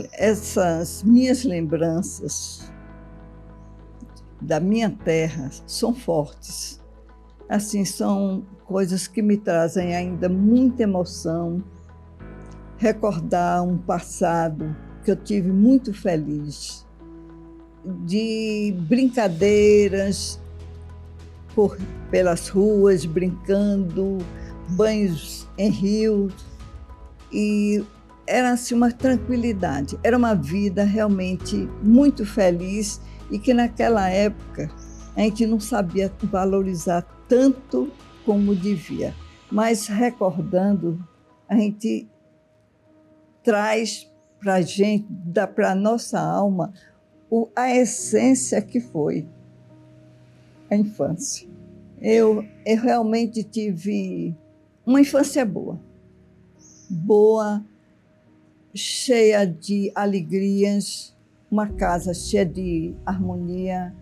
Olha, essas minhas lembranças da minha terra são fortes. Assim, são coisas que me trazem ainda muita emoção. Recordar um passado que eu tive muito feliz, de brincadeiras pelas ruas, brincando, banhos em rios, e era assim uma tranquilidade. Era uma vida realmente muito feliz e que naquela época a gente não sabia valorizar tanto como devia. Mas recordando, a gente traz para a gente, dá para a nossa alma, a essência que foi a infância. Eu realmente tive uma infância boa, cheia de alegrias, uma casa cheia de harmonia.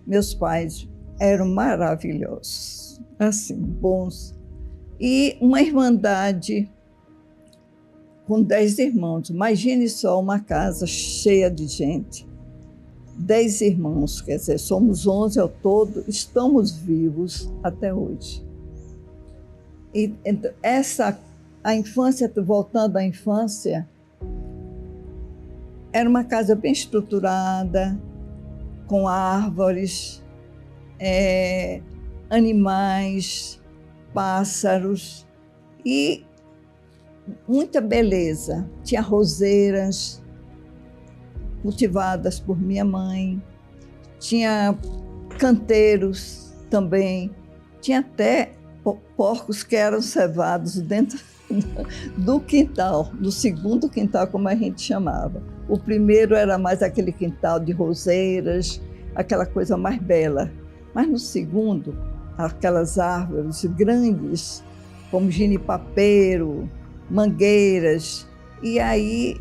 Meus pais eram maravilhosos, assim, bons. E uma irmandade com 10 irmãos. Imagine só uma casa cheia de gente. 10 irmãos, quer dizer, somos 11 ao todo, estamos vivos até hoje. E então, a infância, voltando à infância, era uma casa bem estruturada, com árvores, animais, pássaros e muita beleza. Tinha roseiras cultivadas por minha mãe, tinha canteiros também, tinha até porcos que eram cevados dentro do quintal, do segundo quintal, como a gente chamava. O primeiro era mais aquele quintal de roseiras, aquela coisa mais bela. Mas no segundo, aquelas árvores grandes, como jenipapeiro, mangueiras. E aí,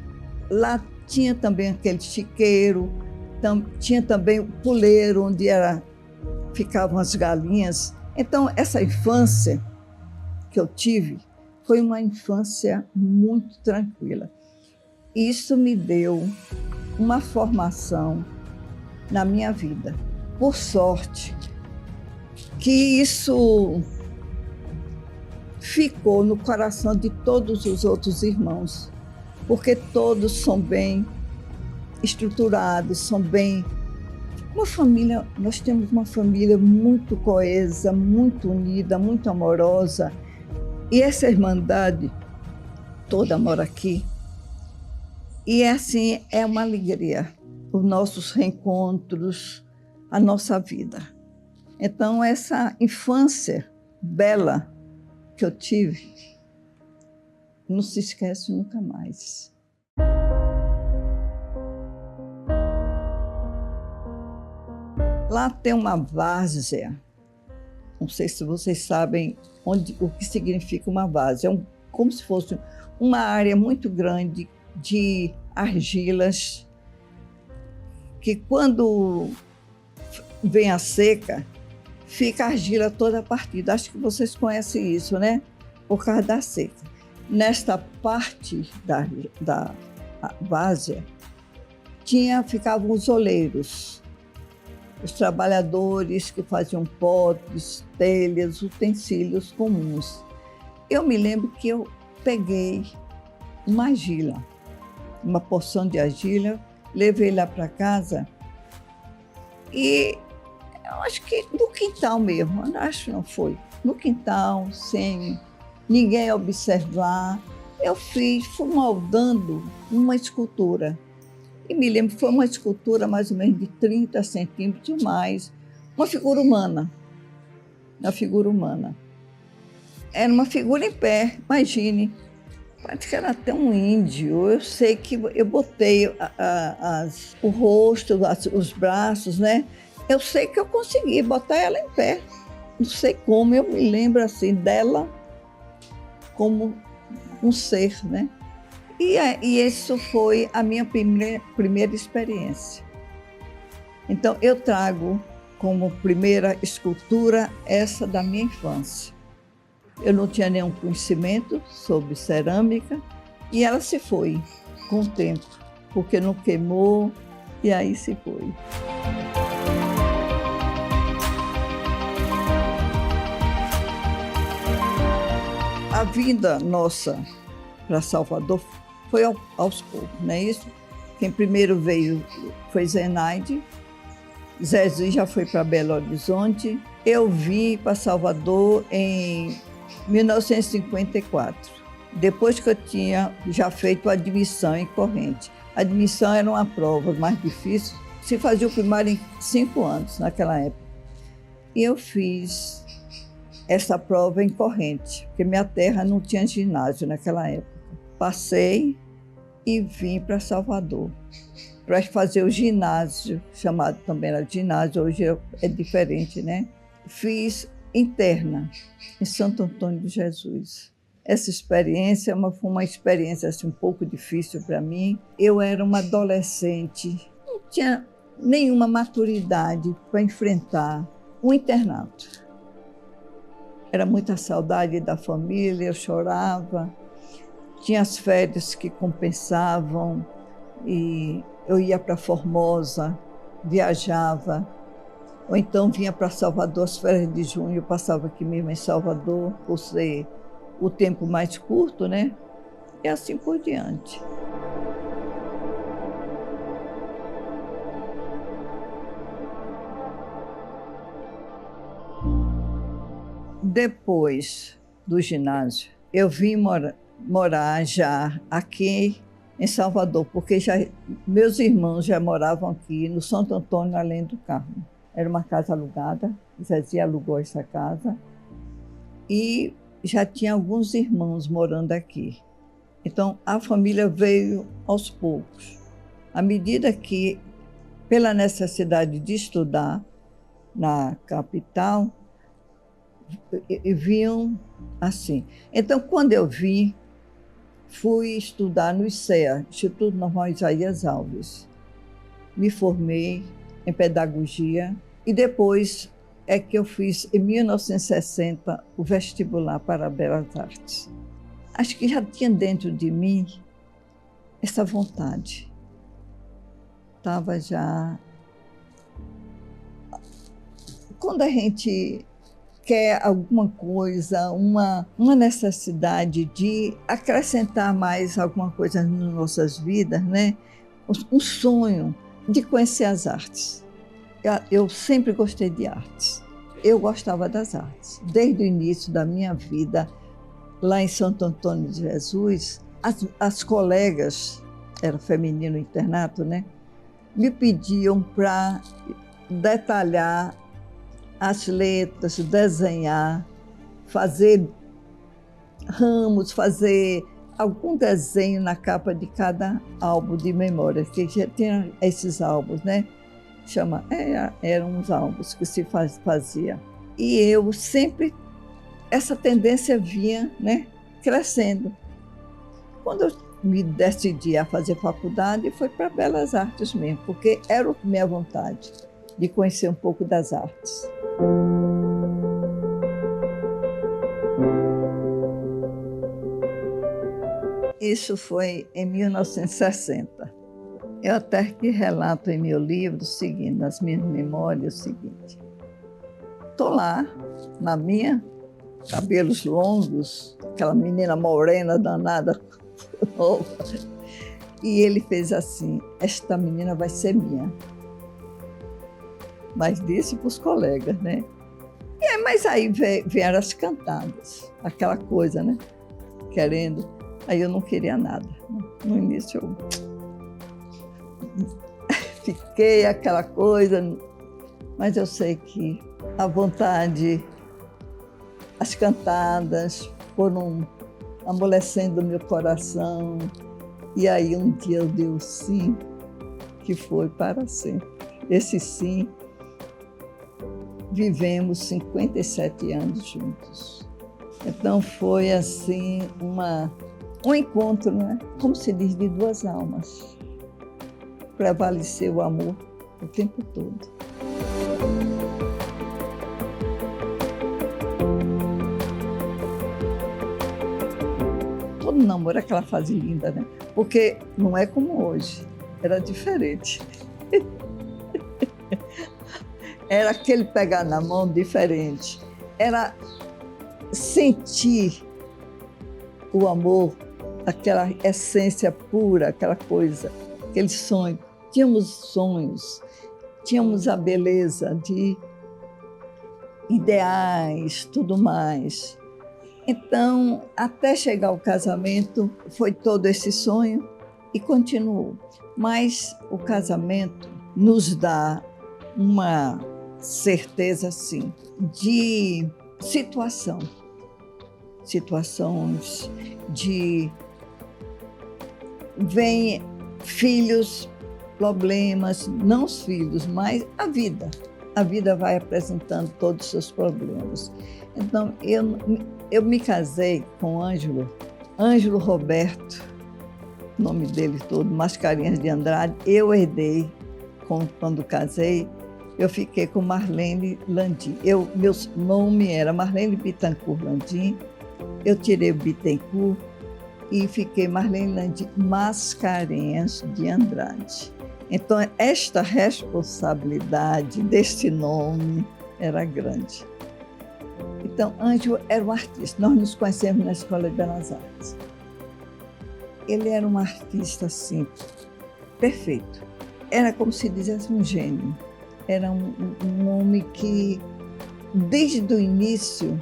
lá tinha também aquele chiqueiro, tinha também o puleiro, onde ficavam as galinhas. Então, essa infância que eu tive foi uma infância muito tranquila. Isso me deu uma formação na minha vida. Por sorte, que isso ficou no coração de todos os outros irmãos, porque todos são bem estruturados, são bem... nós temos uma família muito coesa, muito unida, muito amorosa, e essa irmandade toda mora aqui. E assim, é uma alegria, os nossos reencontros, a nossa vida. Então, essa infância bela que eu tive, não se esquece nunca mais. Lá tem uma várzea, não sei se vocês sabem o que significa uma várzea. É como se fosse uma área muito grande de argilas, que quando vem a seca, fica a argila toda partida. Acho que vocês conhecem isso, né? Por causa da seca. Nesta parte da várzea, ficavam os oleiros, os trabalhadores que faziam potes, telhas, utensílios comuns. Eu me lembro que eu peguei uma argila, uma porção de argila, levei lá para casa e eu acho que no quintal mesmo, acho que não foi, no quintal, sem ninguém observar, eu fui moldando uma escultura. E me lembro que foi uma escultura mais ou menos de 30 centímetros mais, uma figura humana. Era uma figura em pé, imagine. Parece que era até um índio. Eu sei que eu botei o rosto, os braços, né? Eu sei que eu consegui botar ela em pé. Não sei como, eu me lembro assim dela como um ser, né? E isso foi a minha primeira experiência. Então, eu trago como primeira escultura essa da minha infância. Eu não tinha nenhum conhecimento sobre cerâmica e ela se foi. com o tempo, porque não queimou e aí se foi. A vinda nossa para Salvador foi aos poucos, não é isso? Quem primeiro veio foi Zenaide, Zezinho já foi para Belo Horizonte. Eu vim para Salvador em 1954, depois que eu tinha já feito a admissão em corrente. A admissão era uma prova mais difícil, se fazia o primário em 5 anos naquela época. E eu fiz essa prova em corrente, porque minha terra não tinha ginásio naquela época. Passei e vim para Salvador para fazer o ginásio, chamado também era ginásio, hoje é diferente, né? Fiz interna em Santo Antônio de Jesus. Essa experiência foi uma experiência assim, um pouco difícil para mim. Eu era uma adolescente, não tinha nenhuma maturidade para enfrentar um internato. Era muita saudade da família, eu chorava. Tinha as férias que compensavam e eu ia para Formosa, viajava, ou então vinha para Salvador, as férias de junho, eu passava aqui mesmo em Salvador, por ser o tempo mais curto, né? E assim por diante. Depois do ginásio, eu vim morar já aqui em Salvador, porque meus irmãos já moravam aqui no Santo Antônio, além do Carmo. Era uma casa alugada, Zezinha alugou essa casa e já tinha alguns irmãos morando aqui. Então, a família veio aos poucos. À medida que, pela necessidade de estudar na capital, vinham assim. Então, quando eu vim, fui estudar no ICEA, Instituto Normal Isaías Alves. Me formei em pedagogia e depois é que eu fiz, em 1960, o vestibular para Belas Artes. Acho que já tinha dentro de mim essa vontade. Estava já... Quando a gente quer alguma coisa, uma necessidade de acrescentar mais alguma coisa nas nossas vidas, né? Um sonho de conhecer as artes. Eu sempre gostei de artes. Eu gostava das artes. Desde o início da minha vida, lá em Santo Antônio de Jesus, as colegas, era feminino internato, né? Me pediam para detalhar as letras, desenhar, fazer ramos, fazer algum desenho na capa de cada álbum de memória, que já tinha esses álbuns, né? Eram uns álbuns que se fazia. E eu sempre, essa tendência vinha, né, crescendo. Quando eu me decidi a fazer faculdade, foi para Belas Artes mesmo, porque era a minha vontade de conhecer um pouco das artes. Isso foi em 1960. Eu até que relato em meu livro o seguinte, nas minhas memórias, o seguinte. Estou lá, na minha, cabelos longos, aquela menina morena danada, e ele fez assim, esta menina vai ser minha. Mas disse para os colegas, né? Mas aí vieram as cantadas, aquela coisa, né? Querendo. Aí eu não queria nada. No início eu fiquei aquela coisa, mas eu sei que a vontade, as cantadas foram amolecendo o meu coração. E aí um dia eu dei o sim, que foi para sempre. Esse sim, vivemos 57 anos juntos. Então foi assim um encontro, né? Como se diz, de duas almas. Prevaleceu o amor o tempo todo. um namoro, aquela fase linda, né? Porque não é como hoje, era diferente. Era aquele pegar na mão diferente. Era sentir o amor, aquela essência pura, aquela coisa, aquele sonho. Tínhamos sonhos, tínhamos a beleza de ideais, tudo mais. Então, até chegar ao casamento, foi todo esse sonho e continuou. Mas o casamento nos dá uma certeza, sim, de situações de... Vem filhos, problemas, não os filhos, mas a vida. A vida vai apresentando todos os seus problemas. Então, eu me casei com Ângelo Roberto, o nome dele todo, Mascarenhas de Andrade. Eu herdei, quando casei, eu fiquei com Marlene Landim. Meu nome era Marlene Bittencourt Landim, eu tirei o Bittencourt e fiquei Marlene Landim Mascarenhas de Andrade. Então, esta responsabilidade desse nome era grande. Então, Ângelo era um artista. Nós nos conhecemos na Escola de Belas Artes. Ele era um artista, assim, perfeito. Era como se dissesse um gênio. Era um homem que, desde o início,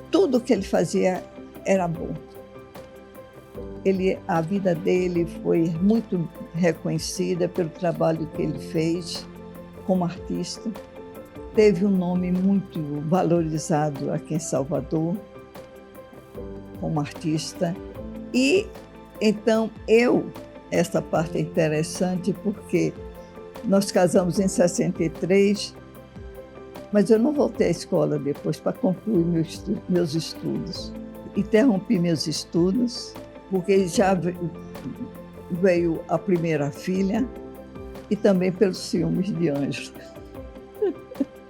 tudo que ele fazia era bom. A vida dele foi muito reconhecida pelo trabalho que ele fez como artista. Teve um nome muito valorizado aqui em Salvador como artista. E então essa parte é interessante porque nós casamos em 63, mas eu não voltei à escola depois para concluir meus estudos. Interrompi meus estudos porque já veio a primeira filha e também pelos ciúmes de Ângelo.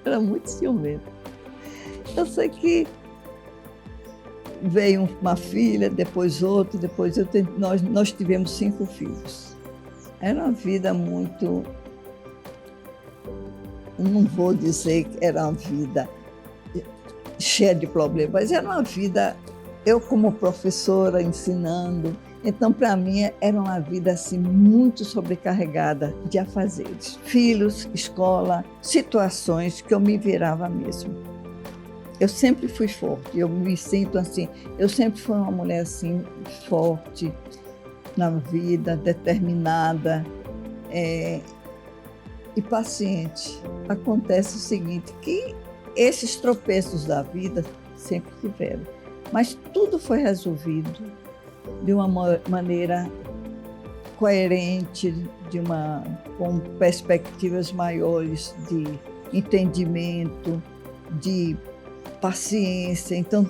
Era muito ciumento. Eu sei que veio uma filha, depois outra, depois nós tivemos 5 filhos. Era uma vida muito... Não vou dizer que era uma vida cheia de problemas, mas era uma vida... Eu, como professora, ensinando, então, para mim, era uma vida assim, muito sobrecarregada de afazeres. Filhos, escola, situações que eu me virava mesmo. Eu sempre fui forte, eu me sinto assim, eu sempre fui uma mulher assim, forte na vida, determinada e paciente. Acontece o seguinte, que esses tropeços da vida sempre tiveram. Mas tudo foi resolvido de uma maneira coerente, com perspectivas maiores de entendimento, de paciência. Então,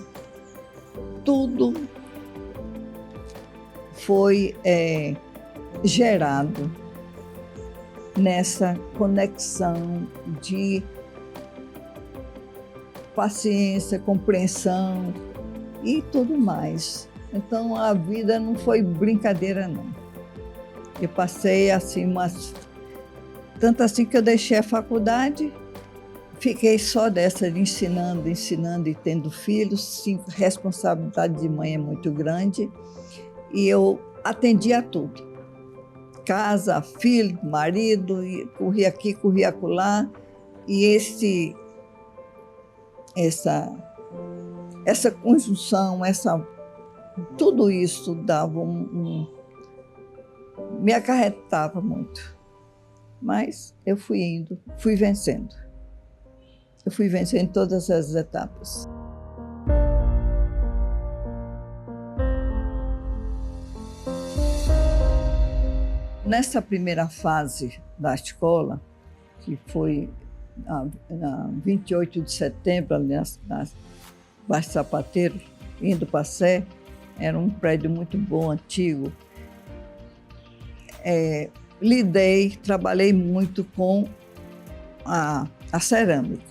tudo foi gerado nessa conexão de paciência, compreensão e tudo mais. Então, a vida não foi brincadeira, não. Eu passei assim, tanto assim que eu deixei a faculdade, fiquei só dessa, de ensinando e tendo filhos. Sim, responsabilidade de mãe é muito grande. E eu atendia a tudo. Casa, filho, marido, e corria aqui, corria acolá. E essa conjunção, tudo isso dava me acarretava muito. Mas eu fui indo, fui vencendo. Eu fui vencendo todas as etapas. Nessa primeira fase da escola, que foi na 28 de setembro, ali na Baixo Sapateiro, indo para a Sé, era um prédio muito bom, antigo. Trabalhei muito com a cerâmica,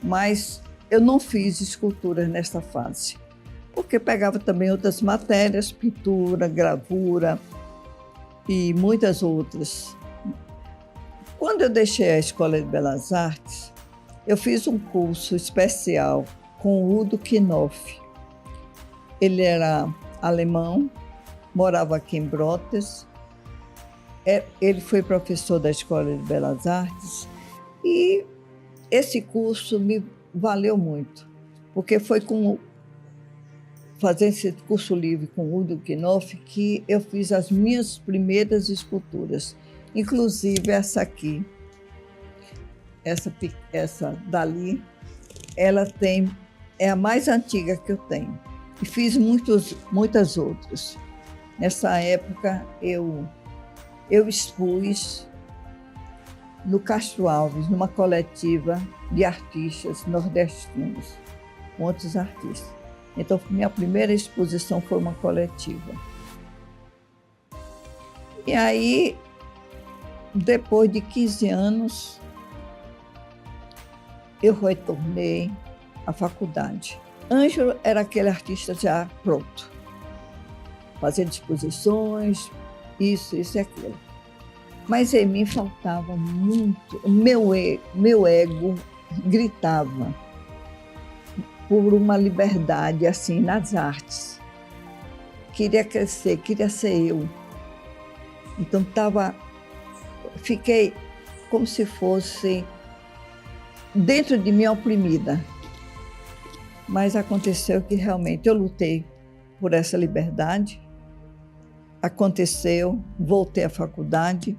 mas eu não fiz esculturas nessa fase, porque pegava também outras matérias, pintura, gravura e muitas outras. Quando eu deixei a Escola de Belas Artes, eu fiz um curso especial com o Udo Kinoff. Ele era alemão, morava aqui em Brotas. Ele foi professor da Escola de Belas Artes e esse curso me valeu muito, porque foi fazendo esse curso livre com o Udo Kinoff que eu fiz as minhas primeiras esculturas, inclusive essa aqui, essa dali, ela é a mais antiga que eu tenho. E fiz muitas outras. Nessa época, eu expus no Castro Alves, numa coletiva de artistas nordestinos, com outros artistas. Então, minha primeira exposição foi uma coletiva. E aí, depois de 15 anos, eu retornei à faculdade. Ângelo era aquele artista já pronto, fazendo exposições, isso e aquilo. Mas em mim faltava muito, o meu ego gritava por uma liberdade assim nas artes. Queria crescer, queria ser eu. Então fiquei como se fosse dentro de mim oprimida. Mas aconteceu que realmente eu lutei por essa liberdade. Aconteceu, voltei à faculdade,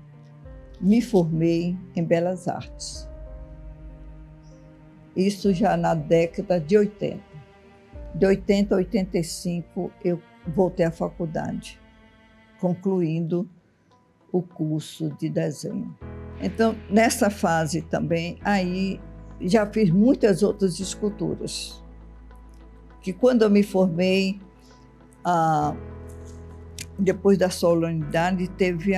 me formei em Belas Artes. Isso já na década de 80. De 80 a 85 eu voltei à faculdade, concluindo o curso de desenho. Então, nessa fase também, aí já fiz muitas outras esculturas. Que quando eu me formei, depois da solenidade, teve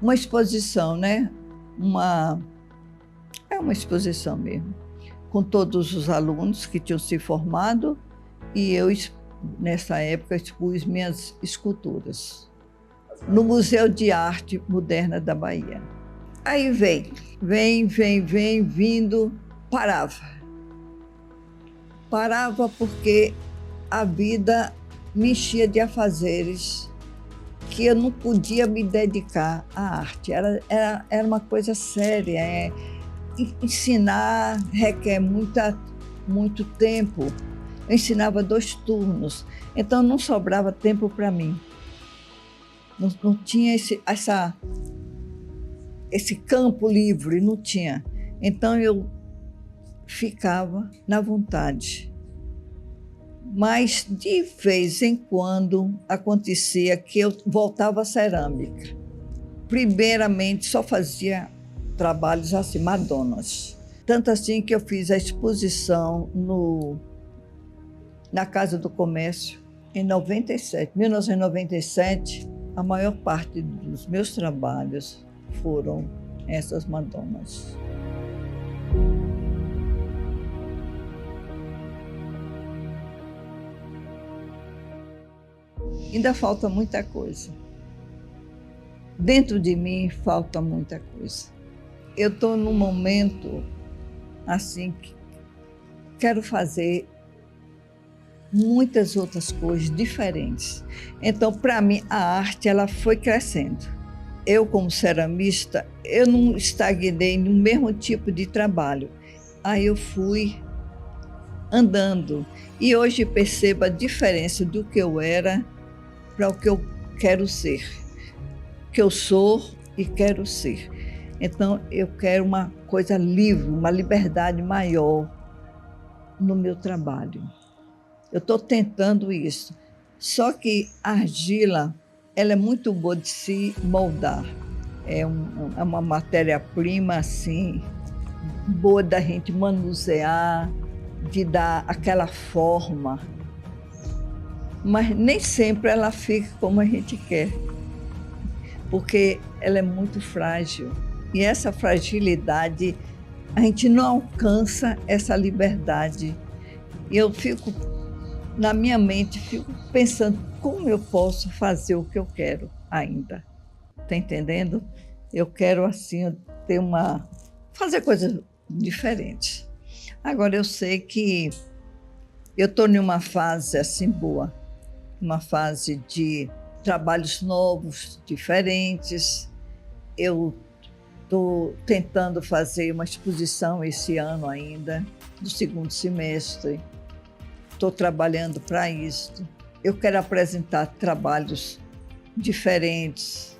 uma exposição, né? Uma exposição mesmo, com todos os alunos que tinham se formado, e eu, nessa época, expus minhas esculturas no Museu de Arte Moderna da Bahia. Aí vindo, parava porque a vida me enchia de afazeres que eu não podia me dedicar à arte. Era uma coisa séria. Ensinar requer muito tempo. Eu ensinava 2 turnos, então não sobrava tempo para mim. Não tinha esse campo livre, não tinha. Então eu ficava na vontade. Mas de vez em quando acontecia que eu voltava à cerâmica. Primeiramente só fazia trabalhos assim, Madonas. Tanto assim que eu fiz a exposição na Casa do Comércio em 1997. A maior parte dos meus trabalhos foram essas Madonas. Ainda falta muita coisa. Dentro de mim falta muita coisa. Eu estou num momento assim que quero fazer muitas outras coisas diferentes. Então, para mim, a arte ela foi crescendo. Eu, como ceramista, eu não estagnei no mesmo tipo de trabalho. Aí eu fui andando e hoje percebo a diferença do que eu era para o que eu quero ser, que eu sou e quero ser. Então, eu quero uma coisa livre, uma liberdade maior no meu trabalho. Eu estou tentando isso. Só que a argila, ela é muito boa de se moldar. É uma matéria-prima, assim, boa da gente manusear, de dar aquela forma. Mas nem sempre ela fica como a gente quer, porque ela é muito frágil. E essa fragilidade, a gente não alcança essa liberdade E eu fico, na minha mente, fico pensando como eu posso fazer o que eu quero ainda. Tá entendendo? Eu quero, assim, fazer coisas diferentes. Agora, eu sei que eu estou em uma fase, assim, boa. Uma fase de trabalhos novos, diferentes. Eu estou tentando fazer uma exposição esse ano ainda, do segundo semestre. Estou trabalhando para isso. Eu quero apresentar trabalhos diferentes.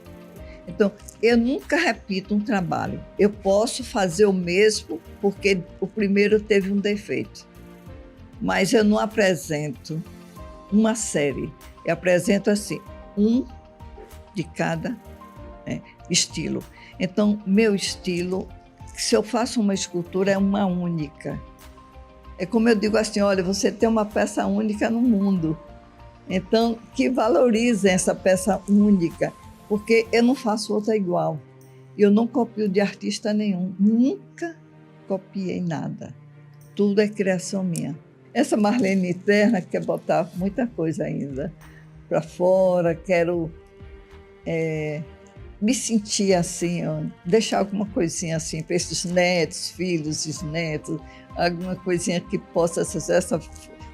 Então, eu nunca repito um trabalho. Eu posso fazer o mesmo porque o primeiro teve um defeito. Mas eu não apresento uma série. Eu apresento assim, um de cada estilo. Então, meu estilo, se eu faço uma escultura, é uma única. É como eu digo assim, olha, você tem uma peça única no mundo. Então, que valorizem essa peça única, porque eu não faço outra igual. Eu não copio de artista nenhum, nunca copiei nada. Tudo é criação minha. Essa Marlene Terna quer botar muita coisa ainda para fora, quero me sentir assim, ó, deixar alguma coisinha assim para esses netos, filhos, bisnetos, alguma coisinha que possa ser. Essa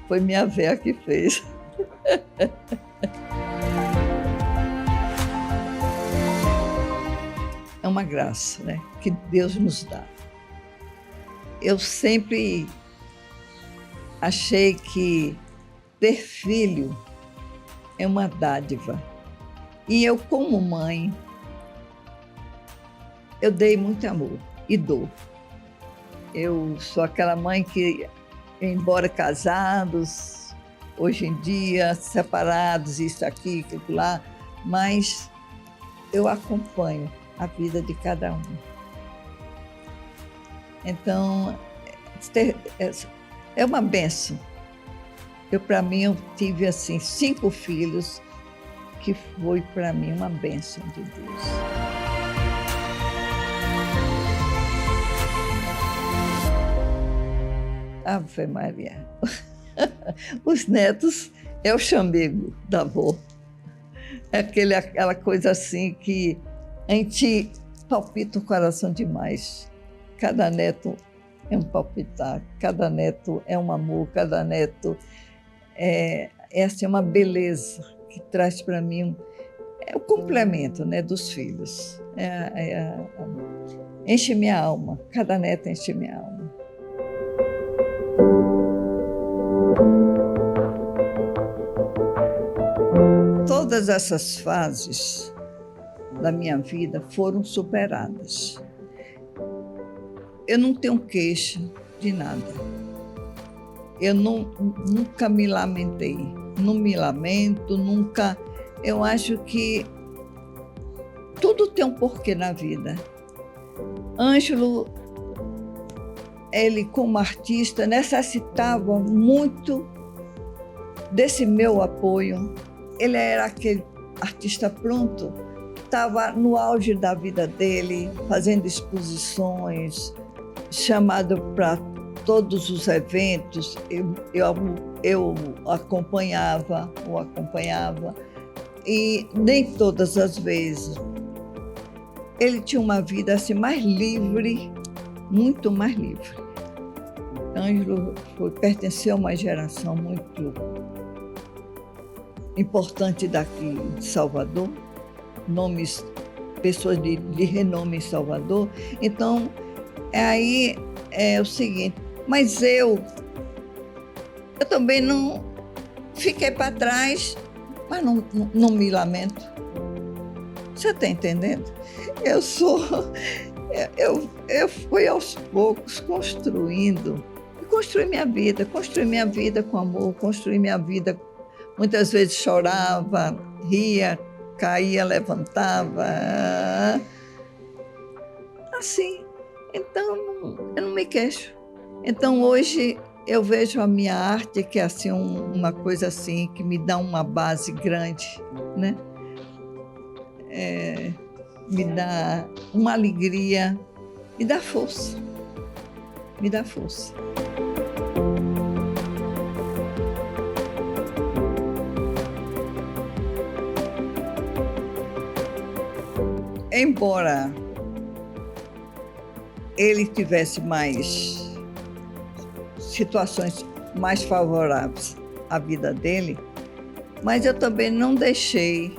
foi minha véia que fez. É uma graça, né, que Deus nos dá. Eu sempre achei que ter filho é uma dádiva. E eu, como mãe, eu dei muito amor e dou. Eu sou aquela mãe que, embora casados, hoje em dia, separados, isso aqui, aquilo lá, mas eu acompanho a vida de cada um. Então, é uma bênção. Para mim, eu tive assim 5 filhos, que foi para mim uma bênção de Deus. Ave Maria. Os netos é o chamego da avó. É aquela coisa assim que a gente palpita o coração demais. Cada neto é um palpitar, cada neto é um amor, cada neto é assim, uma beleza que traz para mim o complemento, né, dos filhos. Enche minha alma, cada neto enche minha alma. Todas essas fases da minha vida foram superadas. Eu não tenho queixa de nada. Eu nunca me lamentei, não me lamento, nunca. Eu acho que tudo tem um porquê na vida. Ângelo, ele como artista necessitava muito desse meu apoio. Ele era aquele artista pronto, estava no auge da vida dele, fazendo exposições, chamado para todos os eventos. Eu acompanhava, e nem todas as vezes. Ele tinha uma vida assim mais livre, muito mais livre. Ângelo pertenceu a uma geração muito importante daqui de Salvador, pessoas de renome em Salvador. Então, aí é o seguinte, mas eu também não fiquei para trás, mas não me lamento. Você está entendendo? Eu fui aos poucos construir minha vida com amor, construir minha vida. Muitas vezes chorava, ria, caía, levantava, assim. Então, eu não me queixo. Então, hoje, eu vejo a minha arte, que é assim, uma coisa assim, que me dá uma base grande, né? Me dá uma alegria, me dá força. embora ele tivesse mais situações mais favoráveis à vida dele, mas eu também não deixei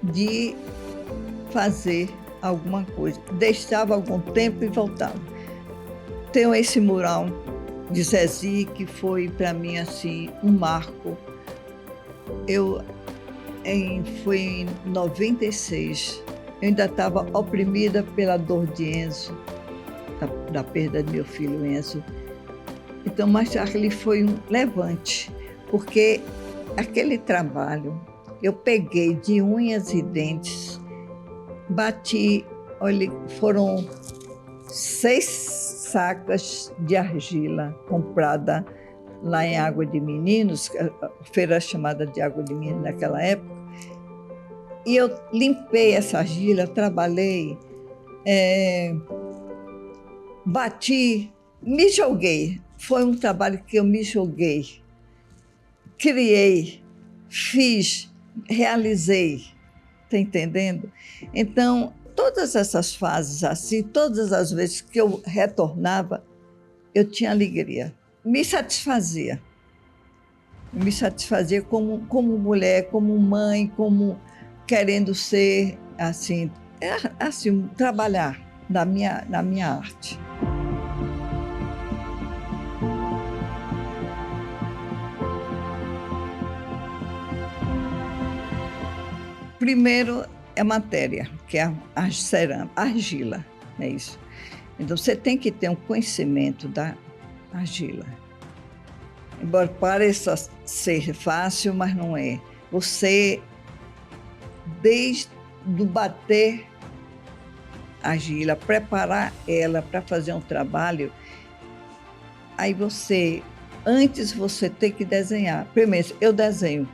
de fazer alguma coisa. Deixava algum tempo e voltava. Tenho esse mural de Zezi, que foi para mim assim um marco. Foi em 96. Eu ainda estava oprimida pela dor de Enzo, da perda de meu filho Enzo. Então, mas ali foi um levante, porque aquele trabalho eu peguei de unhas e dentes, bati, olha, foram 6 sacas de argila comprada lá em Água de Meninos, a feira chamada de Água de Meninos naquela época, e eu limpei essa argila, trabalhei, bati, me joguei. Foi um trabalho que eu me joguei, criei, fiz, realizei, tá entendendo? Então, todas essas fases assim, todas as vezes que eu retornava, eu tinha alegria, me satisfazia como mulher, como mãe, como querendo ser, assim, trabalhar na minha arte. Primeiro é matéria, que é a cerâmica, a argila, é isso. Então, você tem que ter um conhecimento da argila. Embora pareça ser fácil, mas não é. Você, desde do bater a argila, preparar ela para fazer um trabalho, aí antes você tem que desenhar. Primeiro, eu desenho,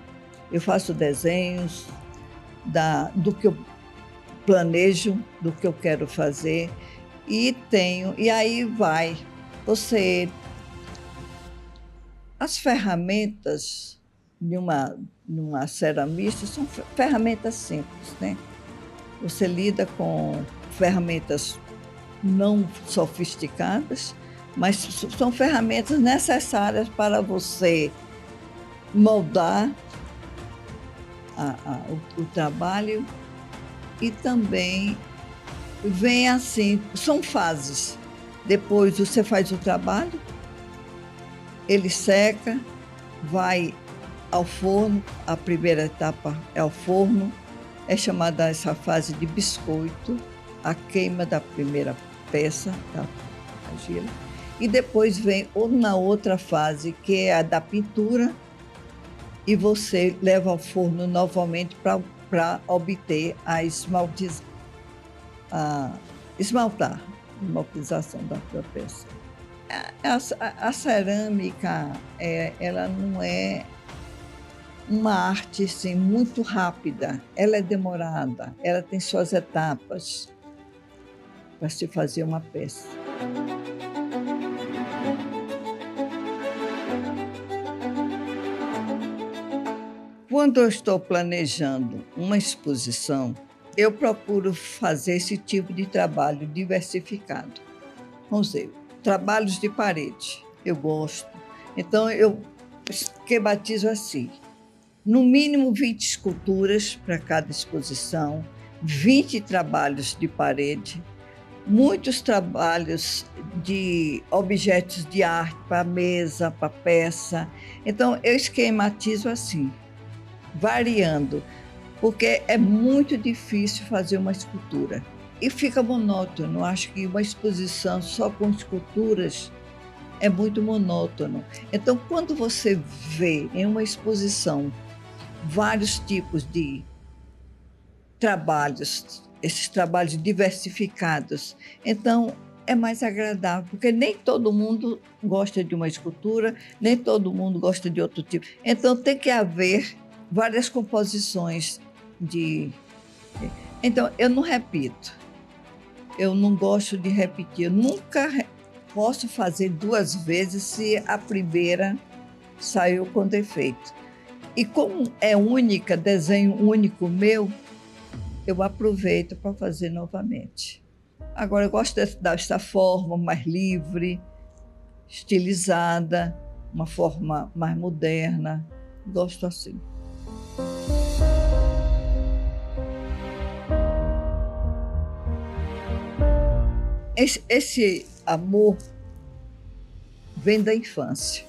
eu faço desenhos do que eu planejo, do que eu quero fazer, e aí as ferramentas de uma ceramista são ferramentas simples, né? Você lida com ferramentas não sofisticadas, mas são ferramentas necessárias para você moldar o trabalho, e também vem assim, são fases. Depois você faz o trabalho, ele seca, vai ao forno, a primeira etapa é ao forno, é chamada essa fase de biscoito, a queima da primeira peça da argila, e depois vem uma outra fase, que é a da pintura, e você leva ao forno novamente para obter a esmaltização da sua peça. A cerâmica, ela não é uma arte assim, muito rápida, ela é demorada, ela tem suas etapas para se fazer uma peça. Quando eu estou planejando uma exposição, eu procuro fazer esse tipo de trabalho diversificado. Vamos dizer, trabalhos de parede, eu gosto. Então, eu esquematizo assim, no mínimo 20 esculturas para cada exposição, 20 trabalhos de parede, muitos trabalhos de objetos de arte para mesa, para peça. Então, eu esquematizo assim, variando, porque é muito difícil fazer uma escultura e fica monótono. Acho que uma exposição só com esculturas é muito monótono. Então, quando você vê em uma exposição vários tipos de trabalhos, esses trabalhos diversificados, então é mais agradável, porque nem todo mundo gosta de uma escultura, nem todo mundo gosta de outro tipo. Então, tem que haver várias composições Então, eu não repito. Eu não gosto de repetir. Eu nunca posso fazer 2 vezes se a primeira saiu com defeito. E como é única, desenho único meu, eu aproveito para fazer novamente. Agora, eu gosto dessa forma mais livre, estilizada, uma forma mais moderna. Gosto assim. Esse amor vem da infância.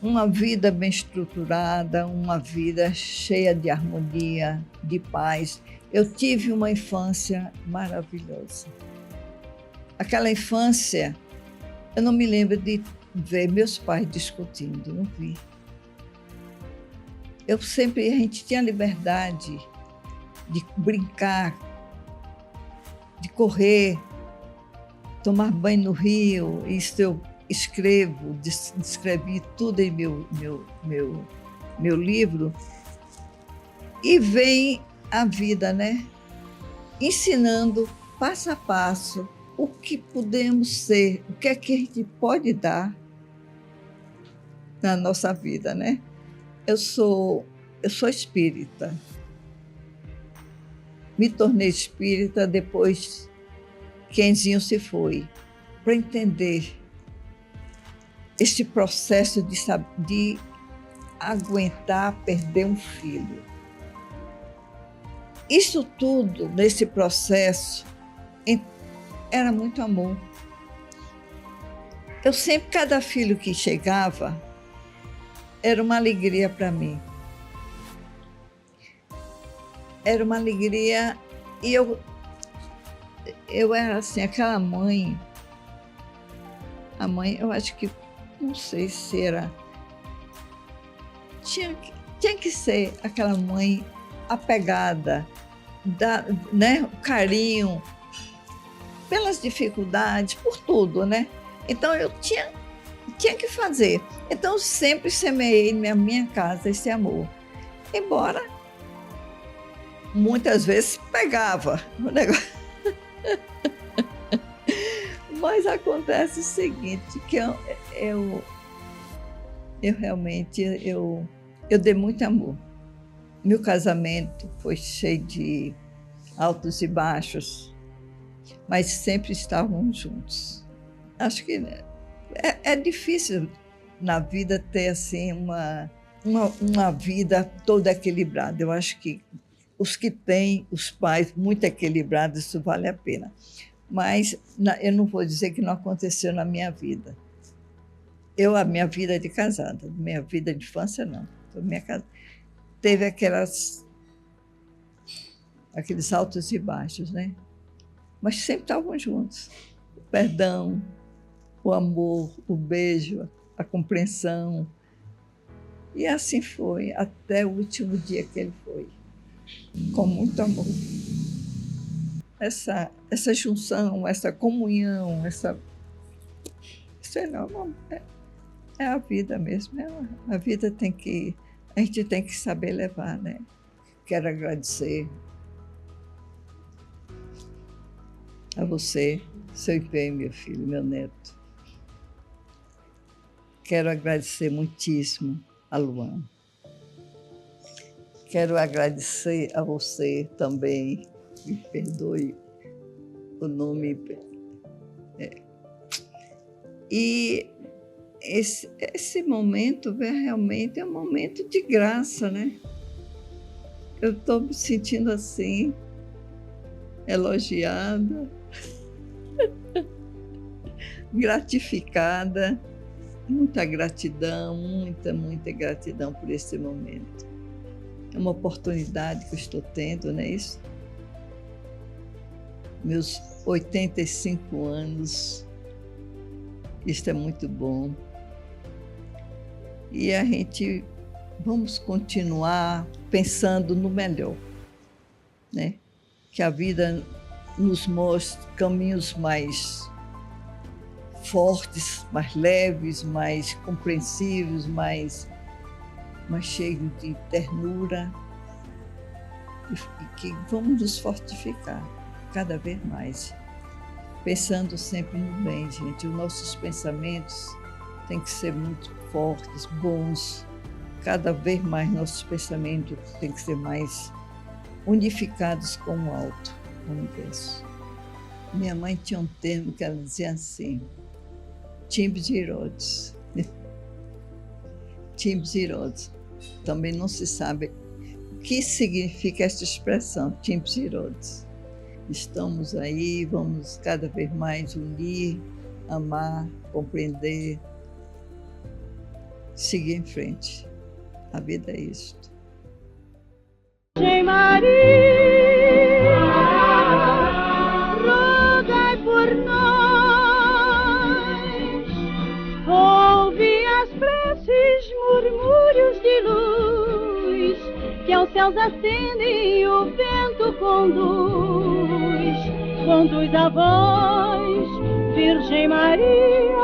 Uma vida bem estruturada, uma vida cheia de harmonia, de paz. Eu tive uma infância maravilhosa. Aquela infância, eu não me lembro de ver meus pais discutindo, não vi. A gente tinha liberdade de brincar, de correr, tomar banho no rio. Isso eu escrevo, descrevi tudo em meu livro. E vem a vida, né? Ensinando passo a passo o que podemos ser, o que é que a gente pode dar na nossa vida, né? Eu sou espírita. Me tornei espírita depois que Kenzinho se foi, para entender este processo de aguentar perder um filho. Isso tudo, nesse processo, era muito amor. Cada filho que chegava, era uma alegria para mim. Era uma alegria, e eu era assim, aquela mãe. A mãe, eu acho que, não sei se era... Tinha que ser aquela mãe apegada, né, o carinho, pelas dificuldades, por tudo, né? Então, eu tinha que fazer. Então, eu sempre semeei na minha casa esse amor. Embora, muitas vezes, pegava o negócio. Mas acontece o seguinte, que eu realmente dei muito amor. Meu casamento foi cheio de altos e baixos, mas sempre estávamos juntos. Acho que é difícil na vida ter assim uma vida toda equilibrada. Eu acho que os que têm os pais muito equilibrados, isso vale a pena. Mas eu não vou dizer que não aconteceu na minha vida. A minha vida de casada, minha vida de infância, não. Minha casa teve aqueles altos e baixos, né? Mas sempre estavam juntos. O perdão, o amor, o beijo, a compreensão. E assim foi, até o último dia que ele foi. Com muito amor. Essa junção, essa comunhão, sei lá, é a vida mesmo. A vida a gente tem que saber levar, né? Quero agradecer a você, seu empenho, meu filho, meu neto. Quero agradecer muitíssimo a Luana. Quero agradecer a você também, me perdoe o nome. E esse momento realmente é um momento de graça, né? Eu estou me sentindo assim, elogiada, gratificada. Muita gratidão, muita gratidão por esse momento. É uma oportunidade que eu estou tendo, não é isso? Meus 85 anos, isto é muito bom. E a gente vamos continuar pensando no melhor, né? Que a vida nos mostre caminhos mais fortes, mais leves, mais compreensivos, mais cheios de ternura, e que vamos nos fortificar cada vez mais, pensando sempre no bem, gente. Os nossos pensamentos têm que ser muito fortes, bons. Cada vez mais nossos pensamentos têm que ser mais unificados com o alto, o universo. Minha mãe tinha um termo que ela dizia assim, Timbzirodes. Timbzirodes. Também não se sabe o que significa esta expressão, Timbzirodes. Estamos aí, vamos cada vez mais unir, amar, compreender, seguir em frente. A vida é isto. Virgem Maria, rogai por nós, ouve as preces, murmúrios de luz, que aos céus acendem e o vento conduz a voz, Virgem Maria.